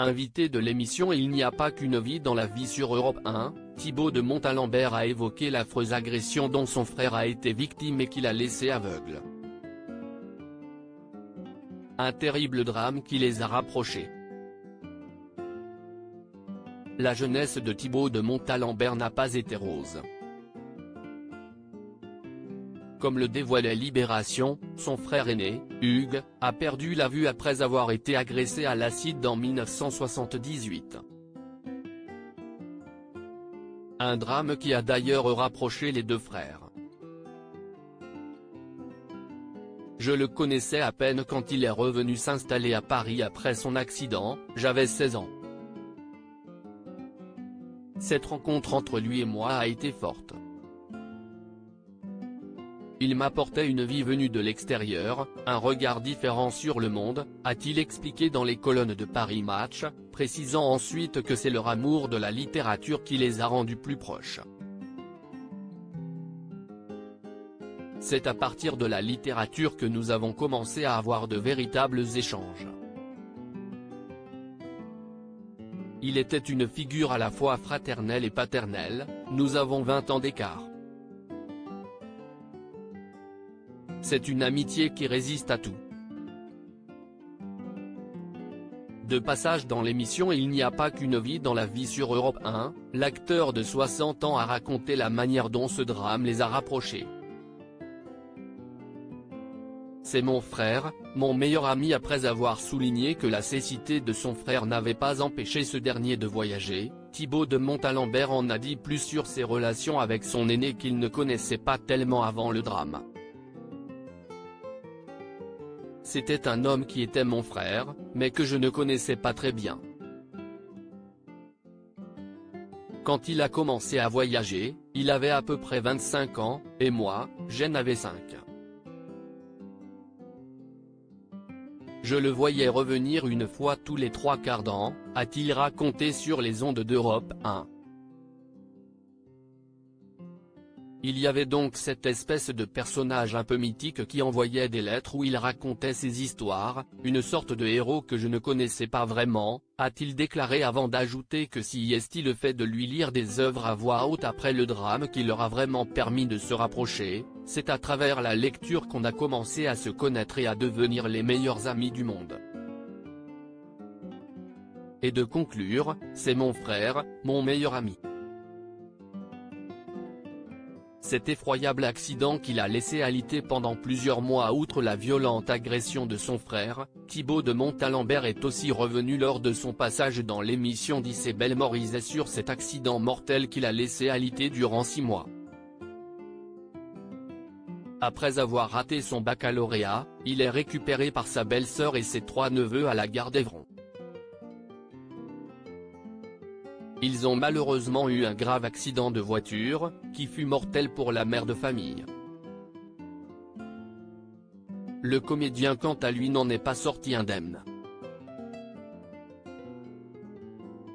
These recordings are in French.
Invité de l'émission Il n'y a pas qu'une vie dans la vie sur Europe 1, Thibaut de Montalembert a évoqué l'affreuse agression dont son frère a été victime et qui l'a laissé aveugle. Un terrible drame qui les a rapprochés. La jeunesse de Thibaut de Montalembert n'a pas été rose. Comme le dévoilait Libération, son frère aîné, Hugues, a perdu la vue après avoir été agressé à l'acide en 1978. Un drame qui a d'ailleurs rapproché les deux frères. Je le connaissais à peine quand il est revenu s'installer à Paris après son accident, j'avais 16 ans. Cette rencontre entre lui et moi a été forte. Il m'apportait une vie venue de l'extérieur, un regard différent sur le monde, a-t-il expliqué dans les colonnes de Paris Match, précisant ensuite que c'est leur amour de la littérature qui les a rendus plus proches. C'est à partir de la littérature que nous avons commencé à avoir de véritables échanges. Il était une figure à la fois fraternelle et paternelle, nous avons 20 ans d'écart. C'est une amitié qui résiste à tout. De passage dans l'émission Il n'y a pas qu'une vie dans la vie sur Europe 1, l'acteur de 60 ans a raconté la manière dont ce drame les a rapprochés. C'est mon frère, mon meilleur ami. Après avoir souligné que la cécité de son frère n'avait pas empêché ce dernier de voyager, Thibaut de Montalembert en a dit plus sur ses relations avec son aîné qu'il ne connaissait pas tellement avant le drame. C'était un homme qui était mon frère, mais que je ne connaissais pas très bien. Quand il a commencé à voyager, il avait à peu près 25 ans, et moi, j'en avais 5. Je le voyais revenir une fois tous les 3/4 d'an, a-t-il raconté sur les ondes d'Europe 1. Il y avait donc cette espèce de personnage un peu mythique qui envoyait des lettres où il racontait ses histoires, une sorte de héros que je ne connaissais pas vraiment, a-t-il déclaré avant d'ajouter que si est-il le fait de lui lire des œuvres à voix haute après le drame qui leur a vraiment permis de se rapprocher, c'est à travers la lecture qu'on a commencé à se connaître et à devenir les meilleurs amis du monde. Et de conclure, c'est mon frère, mon meilleur ami. Cet effroyable accident qui l'a laissé alité pendant plusieurs mois. Outre la violente agression de son frère, Thibaut de Montalembert est aussi revenu lors de son passage dans l'émission d'Isabelle Morizet sur cet accident mortel qui l'a laissé alité durant 6 mois. Après avoir raté son baccalauréat, il est récupéré par sa belle-sœur et ses 3 neveux à la gare d'Evron. Ils ont malheureusement eu un grave accident de voiture, qui fut mortel pour la mère de famille. Le comédien quant à lui n'en est pas sorti indemne.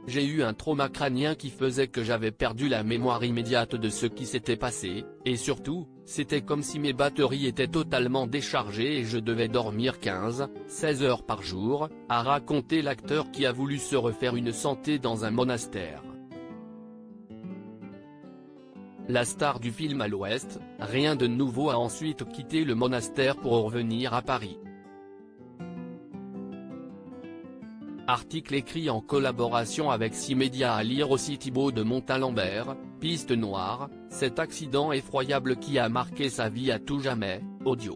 J'ai eu un trauma crânien qui faisait que j'avais perdu la mémoire immédiate de ce qui s'était passé, et surtout, c'était comme si mes batteries étaient totalement déchargées et je devais dormir 15-16 heures par jour, a raconté l'acteur qui a voulu se refaire une santé dans un monastère. La star du film à l'Ouest, rien de nouveau, a ensuite quitté le monastère pour revenir à Paris. Article écrit en collaboration avec 6 médias, à lire aussi Thibaut de Montalembert, Piste noire, cet accident effroyable qui a marqué sa vie à tout jamais, audio.